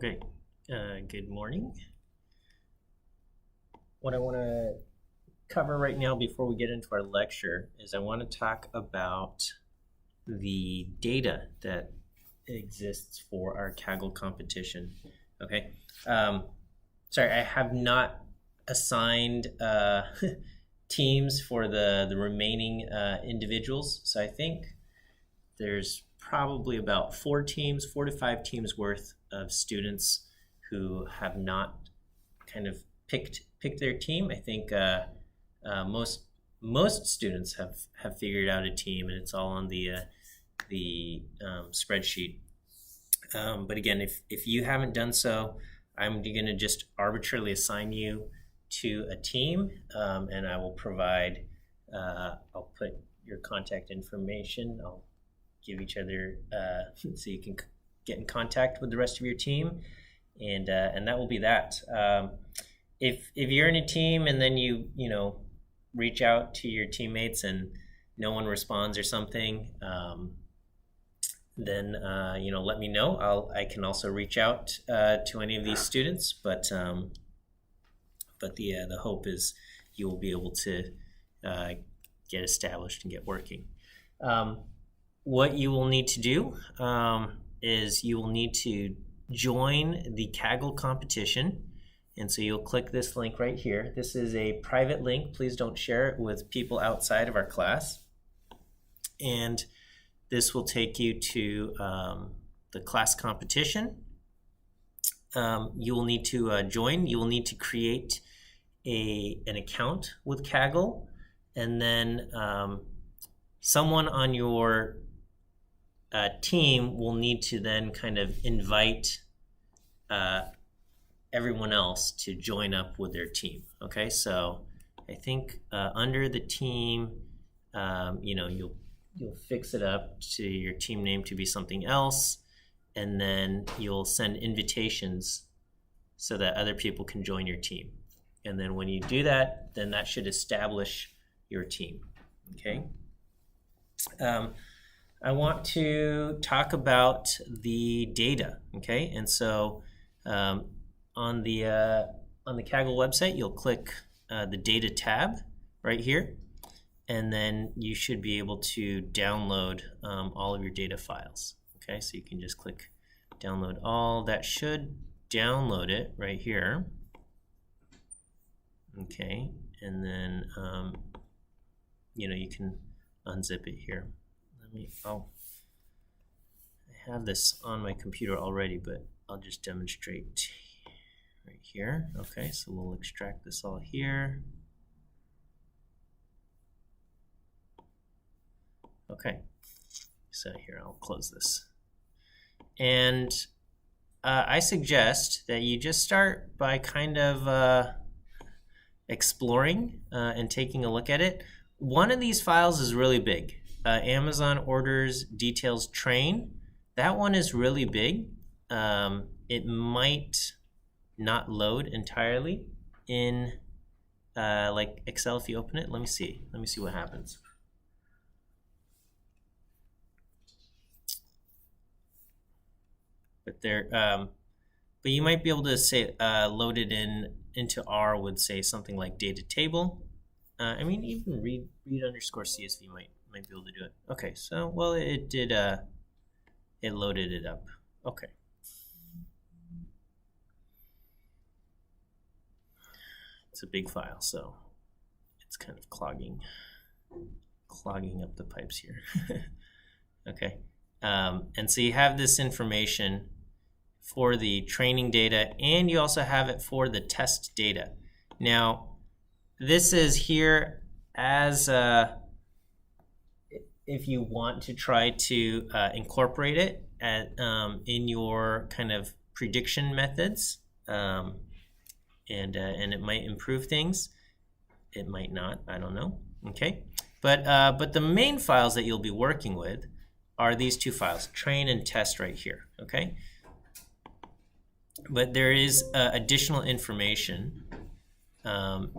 Okay, good morning. What I want to cover right now before we get into our lecture is I want to talk about the data that exists for our Kaggle competition. Okay, sorry, I have not assigned teams for the remaining individuals, so I think there's probably about 4 to 5 teams worth of students who have not kind of picked their team. I think most students have figured out a team, and it's all on the spreadsheet. But again, if you haven't done so, I'm going to just arbitrarily assign you to a team, and I will provide. I'll put your contact information. I'll give each other so you can get in contact with the rest of your team, and that will be that. If you're in a team and then you reach out to your teammates and no one responds or something, then let me know. I can also reach out to any of these students, but the hope is you will be able to get established and get working. What you will need to do is you will need to join the Kaggle competition. And so you'll click this link right here. This is a private link. Please don't share it with people outside of our class. And this will take you to the class competition. You will need to join. You will need to create an account with Kaggle. And then someone on your team will need to then kind of invite everyone else to join up with their team. Okay, so I think under the team, you'll fix it up to your team name to be something else, and then you'll send invitations so that other people can join your team. And then when you do that, then that should establish your team. Okay. I want to talk about the data. Okay, and so on the Kaggle website, you'll click the data tab right here, and then you should be able to download all of your data files. Okay, so you can just click download all. That should download it right here. Okay, and then you can unzip it here. I have this on my computer already, but I'll just demonstrate right here. Okay, so we'll extract this all here. Okay, so here, I'll close this. And I suggest that you just start by kind of exploring and taking a look at it. One of these files is really big. Amazon orders details train. That one is really big. It might not load entirely in like Excel if you open it. Let me see what happens. But you might be able to say load it into R with say something like data table. I mean, even read underscore CSV might be able to do it. Okay, so well it did it loaded it up. Okay. It's a big file, so it's kind of clogging up the pipes here. Okay, and so you have this information for the training data, and you also have it for the test data. Now, this is here as if you want to try to incorporate it in your kind of prediction methods. And it might improve things. It might not. I don't know. Okay, but the main files that you'll be working with are these two files, train and test, right here. Okay, but there is additional information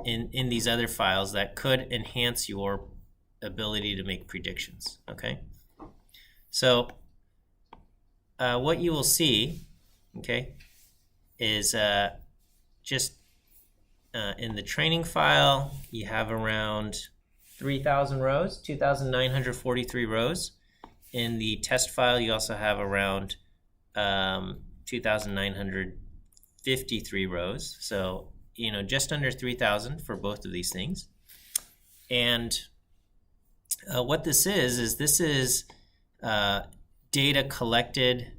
in these other files that could enhance your ability to make predictions. Okay, so what you will see, okay, is just in the training file, you have around 3,000 rows, 2,943 rows. In the test file, you also have around 2,953 rows. So, just under 3,000 for both of these things. And what this is this is data collected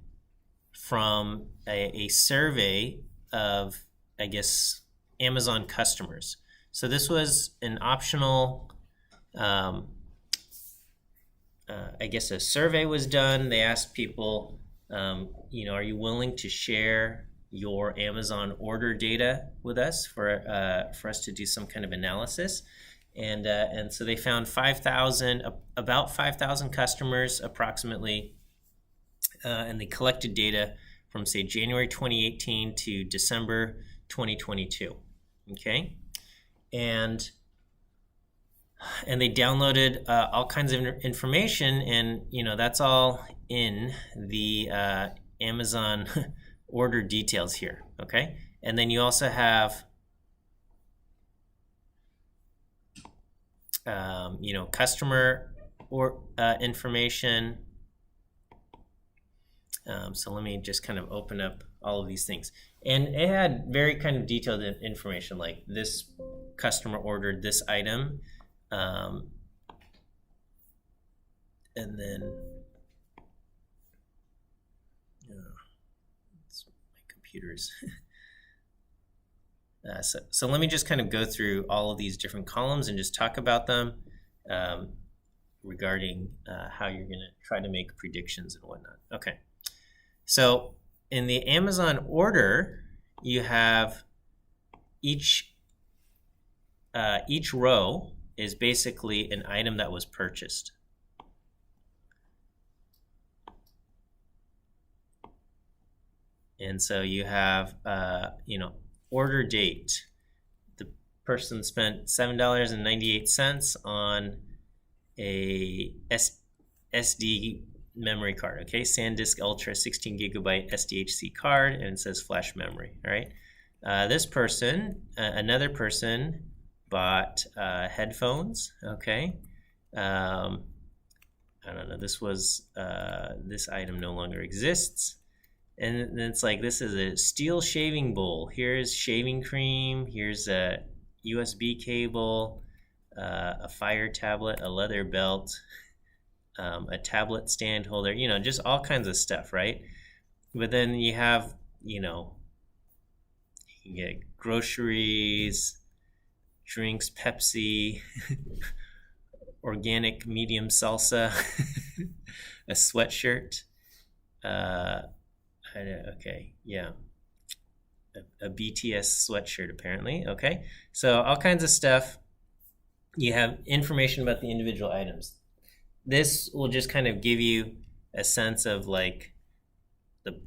from a survey of, I guess, Amazon customers. So this was an optional, I guess a survey was done. They asked people, are you willing to share your Amazon order data with us for us to do some kind of analysis? And so they found about 5,000 customers approximately, and they collected data from, say, January 2018 to December 2022. Okay, and they downloaded all kinds of information, and that's all in the Amazon order details here. Okay, and then you also have customer or information. So let me just kind of open up all of these things. And it had very kind of detailed information, like this customer ordered this item. And then my computer's. So let me just kind of go through all of these different columns and just talk about them regarding how you're going to try to make predictions and whatnot. Okay. So in the Amazon order, you have each row is basically an item that was purchased. And so you have, order date. The person spent $7.98 on a SD memory card, okay? SanDisk Ultra 16 gigabyte SDHC card, and it says flash memory, all right? This person, another person bought headphones, okay? I don't know, this item no longer exists. And then it's like, this is a steel shaving bowl. Here's shaving cream, here's a USB cable, a fire tablet, a leather belt, a tablet stand holder, just all kinds of stuff, right? But then you have, you get groceries, drinks, Pepsi, organic medium salsa, a sweatshirt, okay, yeah, a BTS sweatshirt apparently, okay? So all kinds of stuff. You have information about the individual items. This will just kind of give you a sense of like the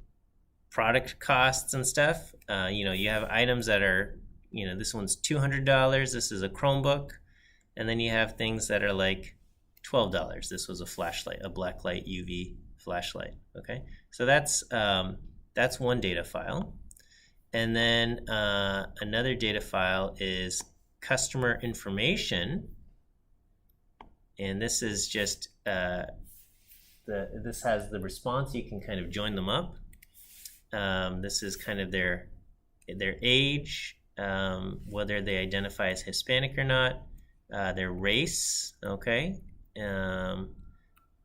product costs and stuff. You have items that are, this one's $200. This is a Chromebook. And then you have things that are like $12. This was a flashlight, a blacklight UV flashlight. Okay, so that's one data file. And then another data file is customer information. And this is just this has the response. You can kind of join them up. This is kind of their age, whether they identify as Hispanic or not, their race, okay,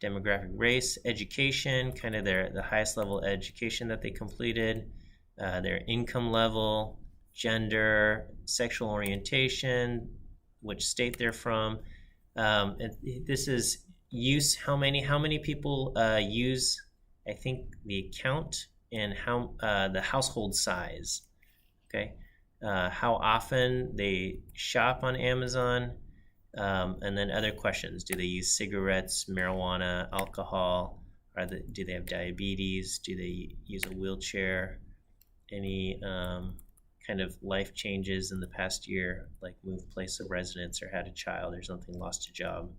demographic, race, education, kind of the highest level education that they completed, their income level, gender, sexual orientation, which state they're from. This is use, how many people use, I think, the account, and how the household size, okay, how often they shop on Amazon, and then other questions. Do they use cigarettes, marijuana, alcohol? Do they have diabetes? Do they use a wheelchair? Any kind of life changes in the past year, like moved place of residence or had a child or something, lost a job?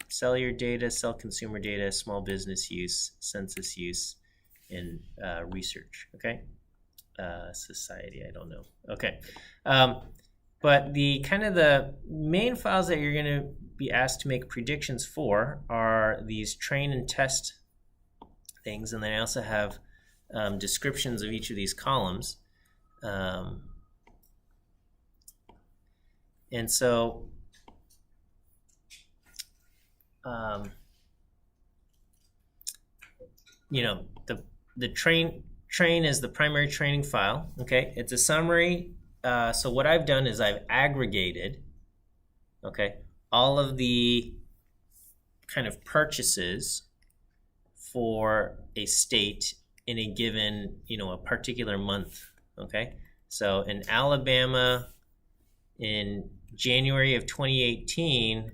Sell your data, sell consumer data, small business use, census use, and research, okay? society. I don't know. Okay. But the main files that you're going to be asked to make predictions for are these train and test things, and then I also have descriptions of each of these columns. And so the train is the primary training file. Okay, it's a summary. So what I've done is I've aggregated, okay, all of the kind of purchases for a state in a given, a particular month. Okay, so in Alabama, in January of 2018,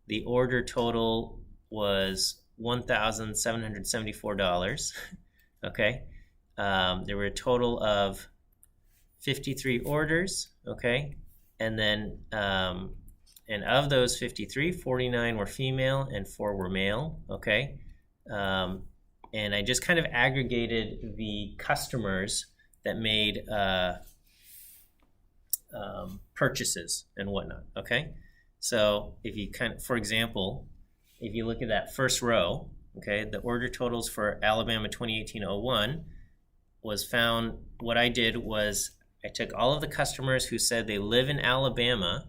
the order total was $1,774. Okay, there were a total of 53 orders. Okay, and then and of those 53, 49 were female and 4 were male. Okay, and I just kind of aggregated the customers that made purchases and whatnot. Okay, so if you for example, if you look at that first row, okay, the order totals for Alabama 2018-01 was found. What I did was I took all of the customers who said they live in Alabama,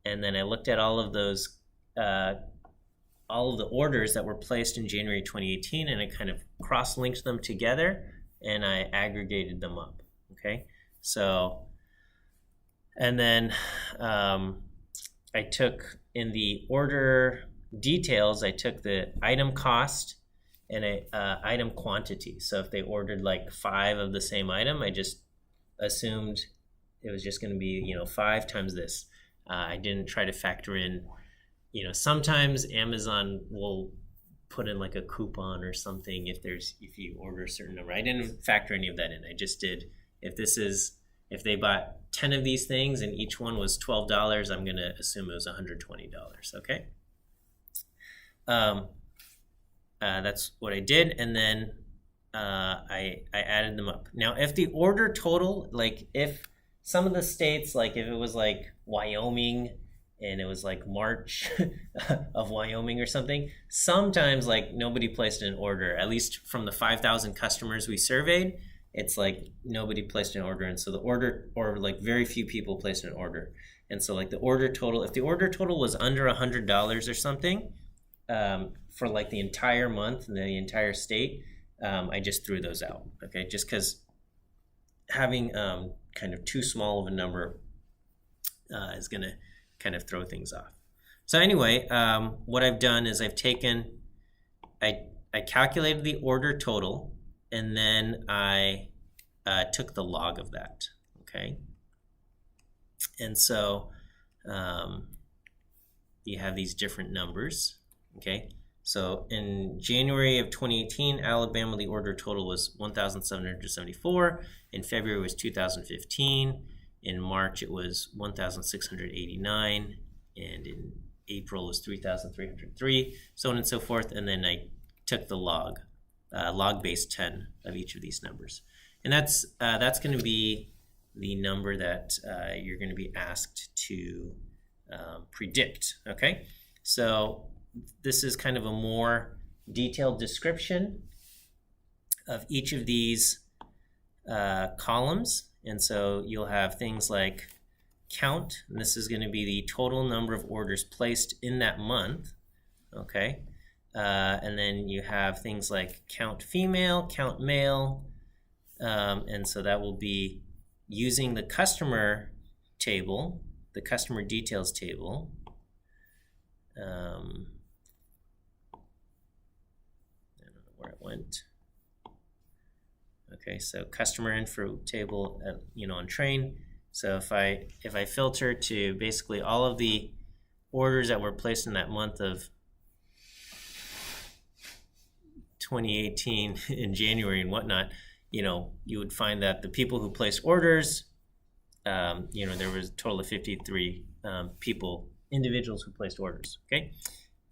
and then I looked at all of those, all of the orders that were placed in January 2018, and I kind of cross-linked them together, and I aggregated them up. Okay, so, and then I took in the order details, I took the item cost and item quantity. So if they ordered like 5 of the same item, I just assumed it was just going to be 5 times this. I didn't try to factor in, sometimes Amazon will put in like a coupon or something if you order a certain number. I didn't factor any of that in. I just did, if they bought 10 of these things and each one was $12, I'm going to assume it was $120. Okay. That's what I did, and then I added them up. Now, if the order total, like if some of the states, like if it was like Wyoming and it was like March of Wyoming or something, sometimes like nobody placed an order, at least from the 5,000 customers we surveyed, it's like nobody placed an order. And so the order, or like very few people placed an order. And so like the order total, if the order total was under $100 or something, for like the entire month and the entire state, I just threw those out. Okay, just because having kind of too small of a number is going to kind of throw things off. So anyway, what I've done is I've taken, I calculated the order total, and then I took the log of that. Okay, and so you have these different numbers. Okay, so in January of 2018, Alabama, the order total was 1,774. In February, it was 2,015. In March, it was 1,689. And in April, it was 3,303, so on and so forth. And then I took the log base 10 of each of these numbers. And that's going to be the number that you're going to be asked to predict. Okay, so this is kind of a more detailed description of each of these columns. And so you'll have things like count, and this is going to be the total number of orders placed in that month. Okay, and then you have things like count female, count male, and so that will be using the customer table, the customer details table. I don't know where it went. Okay, so customer info table, on train. So if I filter to basically all of the orders that were placed in that month of 2018 in January and whatnot, you would find that the people who placed orders, there was a total of 53 individuals who placed orders. Okay,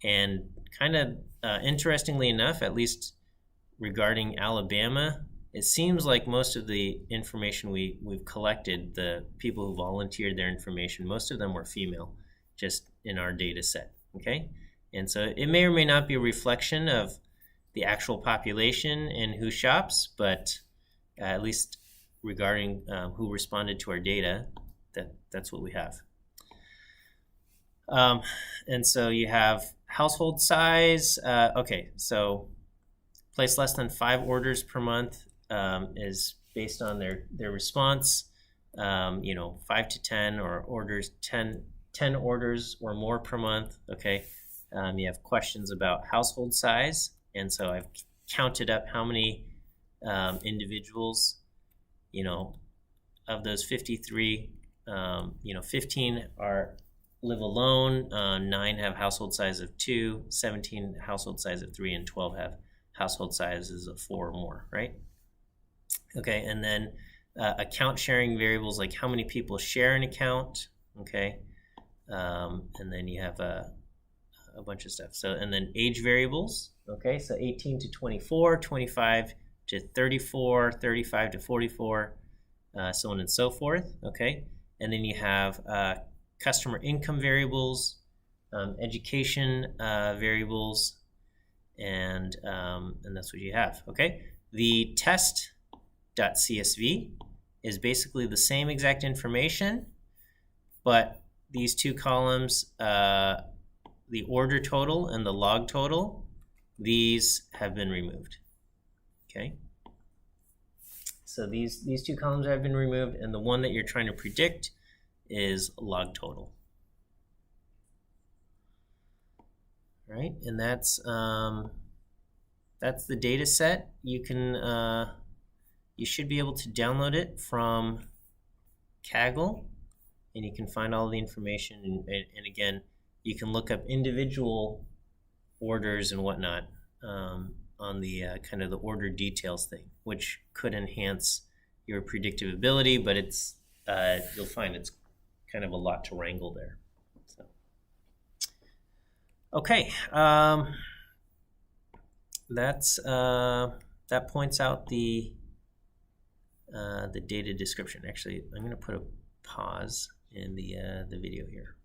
and kind of interestingly enough, at least regarding Alabama, it seems like most of the information we've collected, the people who volunteered their information, most of them were female, just in our data set, okay? And so it may or may not be a reflection of the actual population and who shops, but at least regarding who responded to our data, that's what we have. And so you have household size. Okay, so place less than 5 orders per month is based on their response. 5 to 10 or orders 10 orders or more per month. Okay, you have questions about household size, and so I've counted up how many individuals, of those 53, 15 live alone, 9 have household size of 2, 17 household size of 3, and 12 have household sizes of 4 or more, right? Okay, and then account sharing variables, like how many people share an account, okay? And then you have a bunch of stuff. So, and then age variables, okay? So 18 to 24, 25 to 34, 35 to 44, so on and so forth, okay? And then you have customer income variables, education variables, and that's what you have, okay? The test.csv is basically the same exact information, but these two columns, the order total and the log total, these have been removed, okay? So these two columns have been removed, and the one that you're trying to predict is log total. Right, and that's the data set. You should be able to download it from Kaggle, and you can find all the information. And again, you can look up individual orders and whatnot on the kind of the order details thing, which could enhance your predictive ability, but it's you'll find it's kind of a lot to wrangle there. So, okay, that points out the data description. Actually, I'm going to put a pause in the video here.